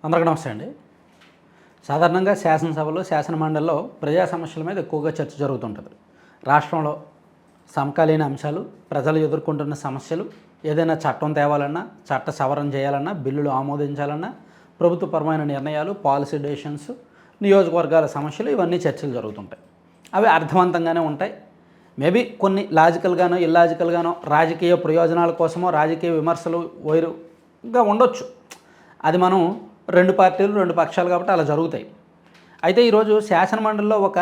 అందరికీ నమస్తే అండి. సాధారణంగా శాసనసభలో శాసనమండలిలో ప్రజా సమస్యల మీద ఎక్కువగా చర్చ జరుగుతుంటుంది. రాష్ట్రంలో సమకాలీన అంశాలు, ప్రజలు ఎదుర్కొంటున్న సమస్యలు, ఏదైనా చట్టం తేవాలన్నా, చట్ట సవరణ చేయాలన్నా, బిల్లులు ఆమోదించాలన్నా, ప్రభుత్వపరమైన నిర్ణయాలు, పాలసీ డెసిషన్స్, నియోజకవర్గాల సమస్యలు ఇవన్నీ చర్చలు జరుగుతుంటాయి. అవి అర్థవంతంగానే ఉంటాయి. మేబీ కొన్ని లాజికల్గానో ఇల్లాజికల్గానో రాజకీయ ప్రయోజనాల కోసమో రాజకీయ విమర్శలు వైరుగా ఉండొచ్చు. అది మనం రెండు పార్టీలు రెండు పక్షాలు కాబట్టి అలా జరుగుతాయి. అయితే ఈరోజు శాసనమండలిలో ఒక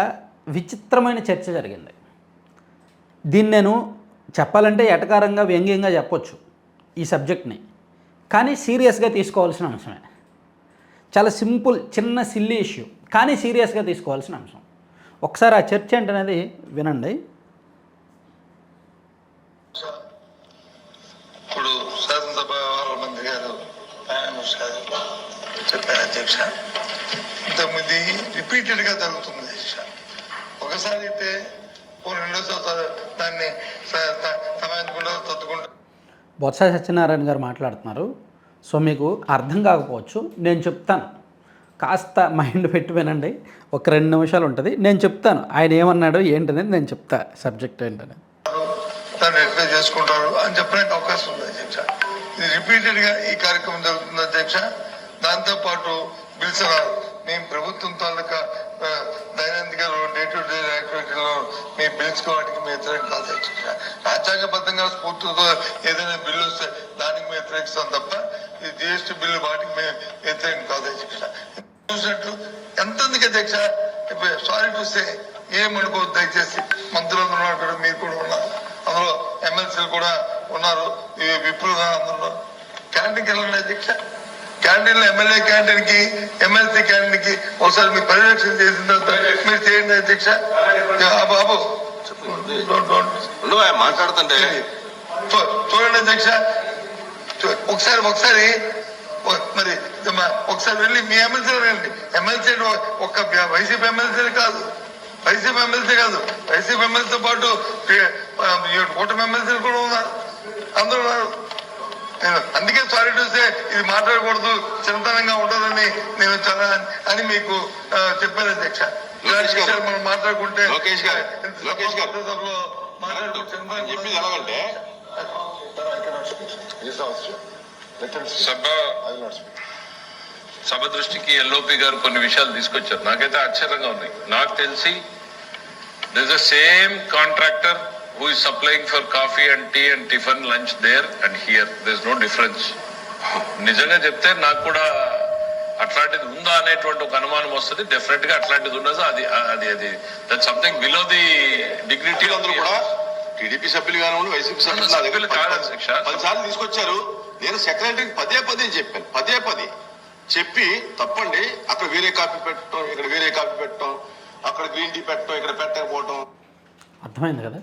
విచిత్రమైన చర్చ జరిగింది. దీన్ని నేను చెప్పాలంటే ఎటకారంగా వ్యంగ్యంగా చెప్పొచ్చు ఈ సబ్జెక్ట్ని, కానీ సీరియస్గా తీసుకోవాల్సిన అంశమే. చాలా సింపుల్, చిన్న సిల్లీ ఇష్యూ, కానీ సీరియస్గా తీసుకోవాల్సిన అంశం. ఒకసారి ఆ చర్చ ఏంటనేది వినండి. ఇప్పుడు శాసనసభ మంత్రి గారు చెప్పారు అధ్యక్ష, ఇంతకుముందు రిపీటెడ్గా జరుగుతుంది అధ్యక్ష. ఒకసారి అయితే రెండోసారి దాన్ని సమయానికి తత్తుకుంటూ బొత్స సత్యనారాయణ గారు మాట్లాడుతున్నారు. సో మీకు అర్థం కాకపోవచ్చు, నేను చెప్తాను. కాస్త మైండ్ పెట్టి వినండి. ఒక 2 నిమిషాలు ఉంటుంది, నేను చెప్తాను ఆయన ఏమన్నాడో ఏంటనేది నేను చెప్తా, సబ్జెక్ట్ ఏంటనేది. దాన్ని ఎట్లా చేసుకుంటారు అని చెప్పడానికి అవకాశం ఉంది అధ్యక్ష. ఇది రిపీటెడ్గా ఈ కార్యక్రమం జరుగుతుంది అధ్యక్ష. దాంతోపాటు బిల్స్ మేము ప్రభుత్వం తాలూకా దైనందిక డే టు డే యాక్టివిటీలో మీ బిల్స్ వాటికి మీ వ్యతిరేకం కాదు అధ్యక్ష. రాజ్యాంగబద్ధంగా స్ఫూర్తితో ఏదైనా బిల్లు వస్తే దానికి మేము వ్యతిరేకిస్తాం తప్ప ఈ జిఎస్టీ బిల్లు వాటికి మేము వ్యతిరేకం కాదు అధ్యక్ష. చూసినట్టు ఎంతమందికి అధ్యక్ష, సారీ టు సే, ఏమనుకోవద్దు దయచేసి. మంత్రులు ఉన్నారు కూడా, మీరు కూడా ఉన్నారు, అందులో ఎమ్మెల్సీలు కూడా ఉన్నారు, విప్పులు అందరూ. క్యాంటీన్కి వెళ్ళండి అధ్యక్ష. క్యాంటీన్లో ఎమ్మెల్యే క్యాంటీన్కి ఎమ్మెల్సీ క్యాంటీన్కి ఒకసారి మీరు పర్యవేక్షణ చేసిన తర్వాత మీరు చేయండి అధ్యక్ష. బాబు మాట్లాడుతుంటే చూడండి అధ్యక్ష. ఒకసారి మరి ఒకసారి వెళ్ళి మీ ఎమ్మెల్సీ రండి. ఎమ్మెల్సీ ఒక్క వైసీపీ ఎమ్మెల్సీ కాదు, వైసీపీ ఎమ్మెల్సీతో పాటు కూటమి ఎమ్మెల్సీలు కూడా ఉన్నారు, అందరూ ఉన్నారు. అందుకే సారీ చూస్తే ఇది మాట్లాడకూడదు, చిన్నతనంగా ఉంటుందని నేను చాలా అని మీకు చెప్పాను అధ్యక్ష. మనం మాట్లాడుకుంటే లోకేష్ గారు చెప్పింది ఎలాగంటే సభ దృష్టికి ఎల్ఓపి గారు కొన్ని విషయాలు తీసుకొచ్చారు. నాకైతే ఆశ్చర్యంగా ఉన్నాయి. నాకు తెలిసి there's the same contractor who is supplying for coffee and tea and tiffin lunch there and here. There's no difference. నిజంగా చెప్తే నాకు కూడా అట్లాంటిది ఉందా అనేటువంటి ఒక అనుమానం వస్తుంది. డెఫినెట్ గా అట్లాంటిది ఉండదు. అది that something below the dignity. అందరూ కూడా టీడీపీ సభ్యులు కానివ్వండి, వైసీపీ సభ్యులు కాదు అధ్యక్ష. 10 సార్లు తీసుకొచ్చారు. నేను సెక్రటరీకి పదే చెప్పాను, చెప్పి తప్పండి, అక్కడ వేరే కాపీ పెట్టడం, ఇక్కడ వేరే కాపీ పెట్టడం, అక్కడ గ్రీన్ టీ పెట్టడం, ఇక్కడ పెట్టకపోవటం. అర్థమైంది కదా.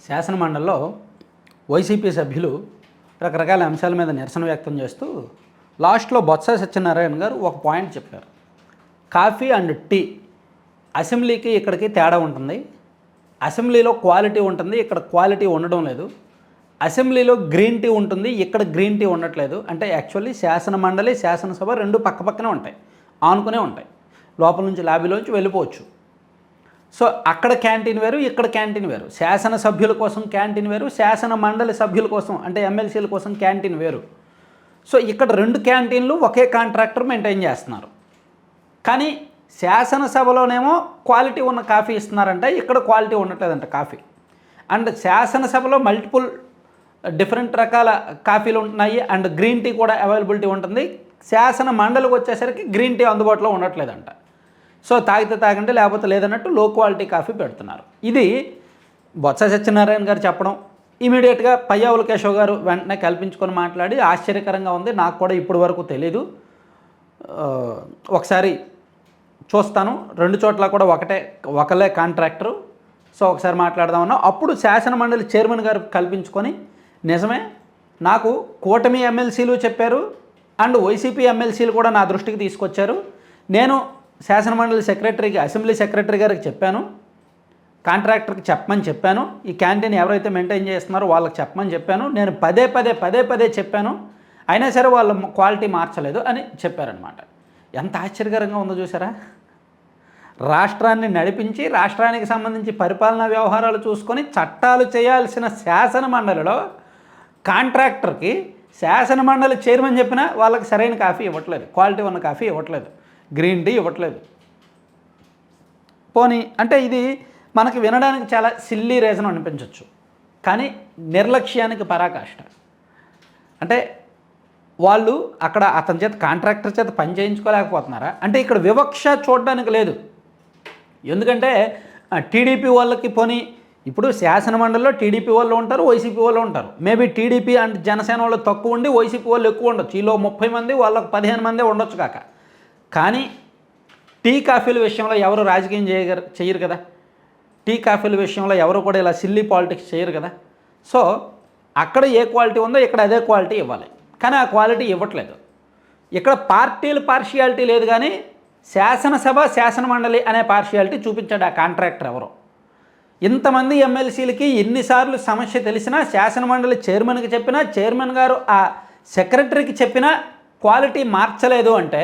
శాసనమండలిలో వైసీపీ సభ్యులు రకరకాల అంశాల మీద నిరసన వ్యక్తం చేస్తూ లాస్ట్లో బొత్స సత్యనారాయణ గారు ఒక పాయింట్ చెప్పారు. కాఫీ అండ్ టీ అసెంబ్లీకి ఇక్కడికి తేడా ఉంటుంది. అసెంబ్లీలో క్వాలిటీ ఉంటుంది, ఇక్కడ క్వాలిటీ ఉండడం లేదు. అసెంబ్లీలో గ్రీన్ టీ ఉంటుంది, ఇక్కడ గ్రీన్ టీ ఉండట్లేదు. అంటే యాక్చువల్లీ శాసనమండలి శాసనసభ రెండు పక్కపక్కనే ఉంటాయి, ఆనుకునే ఉంటాయి. లోపల నుంచి లాబీలోంచి వెళ్ళిపోవచ్చు. సో అక్కడ క్యాంటీన్ వేరు, ఇక్కడ క్యాంటీన్ వేరు. శాసన సభ్యుల కోసం క్యాంటీన్ వేరు, శాసన మండలి సభ్యుల కోసం అంటే ఎమ్మెల్సీల కోసం క్యాంటీన్ వేరు. సో ఇక్కడ 2 క్యాంటీన్లు ఒకే కాంట్రాక్టర్ మెయింటైన్ చేస్తున్నారు. కానీ శాసనసభలోనేమో క్వాలిటీ ఉన్న కాఫీ ఇస్తున్నారంటే ఇక్కడ క్వాలిటీ ఉండట్లేదంట కాఫీ. అండ్ శాసనసభలో మల్టిపుల్ డిఫరెంట్ రకాల కాఫీలు ఉంటున్నాయి అండ్ గ్రీన్ టీ కూడా అవైలబిలిటీ ఉంటుంది. శాసన మండలికి వచ్చేసరికి గ్రీన్ టీ అందుబాటులో ఉండట్లేదంట. సో తాగితే తాగండి, లేకపోతే లేదన్నట్టు లో క్వాలిటీ కాఫీ పెడుతున్నారు. ఇది బొత్స సత్యనారాయణ గారు చెప్పడం, ఇమీడియట్గా పయ్యావుల కేశవ్ గారు వెంటనే కల్పించుకొని మాట్లాడి ఆశ్చర్యకరంగా ఉంది, నాకు కూడా ఇప్పటి వరకు తెలీదు, ఒకసారి చూస్తాను, 2 చోట్ల కూడా ఒకలే కాంట్రాక్టరు, సో ఒకసారి మాట్లాడదామన్నా. అప్పుడు శాసనమండలి చైర్మన్ గారు కల్పించుకొని నిజమే, నాకు కూటమి ఎమ్మెల్సీలు చెప్పారు అండ్ వైసీపీ ఎమ్మెల్సీలు కూడా నా దృష్టికి తీసుకొచ్చారు. నేను శాసనమండలి సెక్రటరీకి, అసెంబ్లీ సెక్రటరీ గారికి చెప్పాను, కాంట్రాక్టర్కి చెప్పమని చెప్పాను, ఈ క్యాంటీన్ ఎవరైతే మెయింటైన్ చేస్తున్నారో వాళ్ళకి చెప్పమని చెప్పాను. నేను పదే పదే చెప్పాను. అయినా సరే వాళ్ళు క్వాలిటీ మార్చలేదు అని చెప్పారనమాట. ఎంత ఆశ్చర్యకరంగా ఉందో చూసారా. రాష్ట్రాన్ని నడిపించి రాష్ట్రానికి సంబంధించి పరిపాలనా వ్యవహారాలు చూసుకొని చట్టాలు చేయాల్సిన శాసన మండలిలో కాంట్రాక్టర్కి శాసన మండలి చైర్మన్ చెప్పినా వాళ్ళకి సరైన కాఫీ ఇవ్వట్లేదు, క్వాలిటీ ఉన్న కాఫీ ఇవ్వట్లేదు, గ్రీన్ టీ ఇవ్వట్లేదు. పోనీ అంటే ఇది మనకి వినడానికి చాలా సిల్లీ రీజన్ అనిపించవచ్చు, కానీ నిర్లక్ష్యానికి పరాకాష్ట. అంటే వాళ్ళు అక్కడ అతని చేత కాంట్రాక్టర్ చేత పని చేయించుకోలేకపోతున్నారా అంటే ఇక్కడ వివక్ష చూడడానికి లేదు. ఎందుకంటే టీడీపీ వాళ్ళకి పోనీ ఇప్పుడు శాసనమండలిలో టీడీపీ వాళ్ళు ఉంటారు, వైసీపీ వాళ్ళు ఉంటారు. మేబీ టీడీపీ అండ్ జనసేన వాళ్ళు తక్కువ ఉండి వైసీపీ వాళ్ళు ఎక్కువ ఉండొచ్చు. ఈలో 30 మంది వాళ్ళకు 15 మందే ఉండొచ్చు కాక. కానీ టీ కాఫీల విషయంలో ఎవరు రాజకీయం చేయరు కదా. టీ కాఫీల విషయంలో ఎవరు కూడా ఇలా సిల్లీ పాలిటిక్స్ చేయరు కదా. సో అక్కడ ఏ క్వాలిటీ ఉందో ఇక్కడ అదే క్వాలిటీ ఇవ్వాలి, కానీ ఆ క్వాలిటీ ఇవ్వట్లేదు. ఇక్కడ పార్టీలు పార్షియాలిటీ లేదు, కానీ శాసనసభ శాసనమండలి అనే పార్షియాలిటీ చూపించాడు ఆ కాంట్రాక్టర్ ఎవరో. ఇంతమంది ఎమ్మెల్సీలకి ఎన్నిసార్లు సమస్య తెలిసినా శాసనమండలి చైర్మన్కి చెప్పినా, చైర్మన్ గారు ఆ సెక్రటరీకి చెప్పినా క్వాలిటీ మార్చలేదు అంటే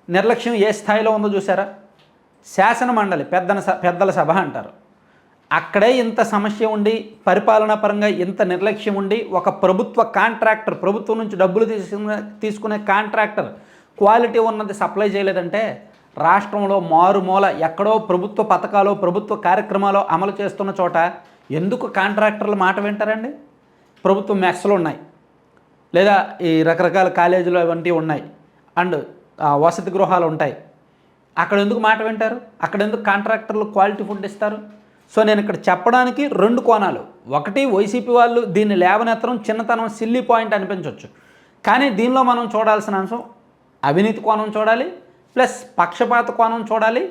నిర్లక్ష్యం ఏ స్థాయిలో ఉందో చూసారా. శాసనమండలి పెద్దల సభ అంటారు, అక్కడే ఇంత సమస్య ఉండి పరిపాలనా పరంగా ఇంత నిర్లక్ష్యం ఉండి ఒక ప్రభుత్వ కాంట్రాక్టర్, ప్రభుత్వం నుంచి డబ్బులు తీసుకునే కాంట్రాక్టర్ క్వాలిటీ ఉన్నది సప్లై చేయలేదంటే రాష్ట్రంలో మారుమూల ఎక్కడో ప్రభుత్వ పథకాలు ప్రభుత్వ కార్యక్రమాలు అమలు చేస్తున్న చోట ఎందుకు కాంట్రాక్టర్ల మాట వింటారండి. ప్రభుత్వ మెస్సులు ఉన్నాయి, లేదా ఈ రకరకాల కాలేజీలు వంటివి ఉన్నాయి, అండ్ వసతి గృహాలు ఉంటాయి. అక్కడ ఎందుకు మాట వింటారు, అక్కడ ఎందుకు కాంట్రాక్టర్లు క్వాలిటీ ఫుడ్ ఇస్తారు. సో నేను ఇక్కడ చెప్పడానికి 2 కోణాలు. ఒకటి, వైసీపీ వాళ్ళు దీన్ని లేవనెత్తడం చిన్నతనం సిల్లీ పాయింట్ అనిపించవచ్చు, కానీ దీనిలో మనం చూడాల్సిన అంశం అవినీతి కోణం చూడాలి, ప్లస్ పక్షపాత కోణం చూడాలి,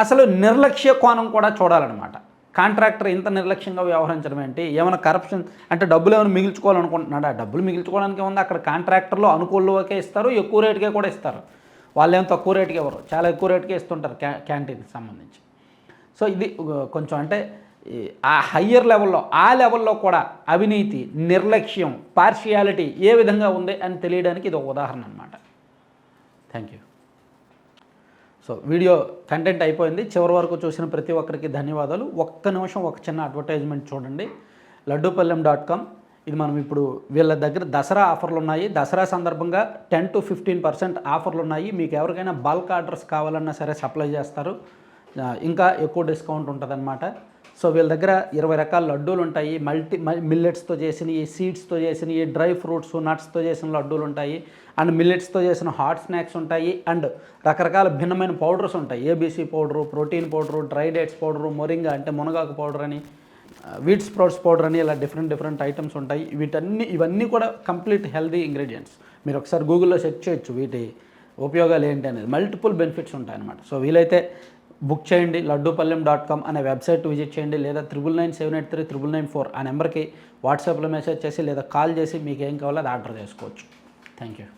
అసలు నిర్లక్ష్య కోణం కూడా చూడాలన్నమాట. కాంట్రాక్టర్ ఇంత నిర్లక్ష్యంగా వ్యవహరించడం ఏంటి, ఏమైనా కరప్షన్ అంటే డబ్బులు ఏమైనా మిగిల్చుకోవాలనుకుంటున్నాడు. ఆ డబ్బులు మిగిల్చుకోవడానికి ఉంది, అక్కడ కాంట్రాక్టర్లు అనుకూలంగా ఇస్తారు, ఎక్కువ రేటుకే కూడా ఇస్తారు. వాళ్ళు ఏమో తక్కువ రేటుకి ఇవ్వరు, చాలా ఎక్కువ రేటుకే ఇస్తుంటారు క్యాంటీన్కి సంబంధించి. సో ఇది కొంచెం అంటే ఆ హయ్యర్ లెవెల్లో ఆ లెవెల్లో కూడా అవినీతి, నిర్లక్ష్యం, పార్షియాలిటీ ఏ విధంగా ఉంది అని తెలియడానికి ఇది ఒక ఉదాహరణ అన్నమాట. Thank you. So video content అయిపోయింది. చివరి వరకు చూసిన ప్రతి ఒక్కరికి ధన్యవాదాలు. ఒక్క నిమిషం ఒక చిన్న అడ్వర్టైజ్మెంట్ చూడండి. laddupalem.com ఇది మనం ఇప్పుడు వీళ్ళ దగ్గర దసరా ఆఫర్లు ఉన్నాయి. దసరా సందర్భంగా 10 to 15% ఆఫర్లు ఉన్నాయి. మీకు ఎవరికైనా బల్క్ ఆర్డర్స్ కావాలన్నా సరే సప్లై చేస్తారు, ఇంకా ఎక్కువ డిస్కౌంట్ ఉంటుందన్నమాట. సో వీళ్ళ దగ్గర 20 రకాల లడ్డూలు ఉంటాయి. మిల్లెట్స్తో చేసినవి, సీడ్స్తో చేసినవి, డ్రై ఫ్రూట్స్, నట్స్తో చేసిన లడ్డూలు ఉంటాయి, అండ్ మిల్లెట్స్తో చేసిన హాట్ స్నాక్స్ ఉంటాయి, అండ్ రకరకాల భిన్నమైన పౌడర్స్ ఉంటాయి. ABC powder, protein powder, dry dates powder, moringa అంటే మునగాకు పౌడర్ అని, వీట్ స్ప్రౌట్స్ పౌడర్ అని, ఇలా డిఫరెంట్ ఐటమ్స్ ఉంటాయి. ఇవన్నీ కూడా కంప్లీట్ హెల్దీ ఇంగ్రీడియంట్స్. మీరు ఒకసారి గూగుల్లో సెర్చ్ చేయొచ్చు వీటి ఉపయోగాలు ఏంటి అనేది. మల్టిపుల్ బెనిఫిట్స్ ఉంటాయి అన్నమాట. సో వీలైతే బుక్ చేయండి. laddupalem.com అనే వెబ్సైట్ విజిట్ చేయండి, లేదా 9997839994 ఆ నెంబర్కి వాట్సాప్లో మెసేజ్ చేసి లేదా కాల్ చేసి మీకు ఏం కావాలో అది ఆర్డర్ చేసుకోవచ్చు. Thank you.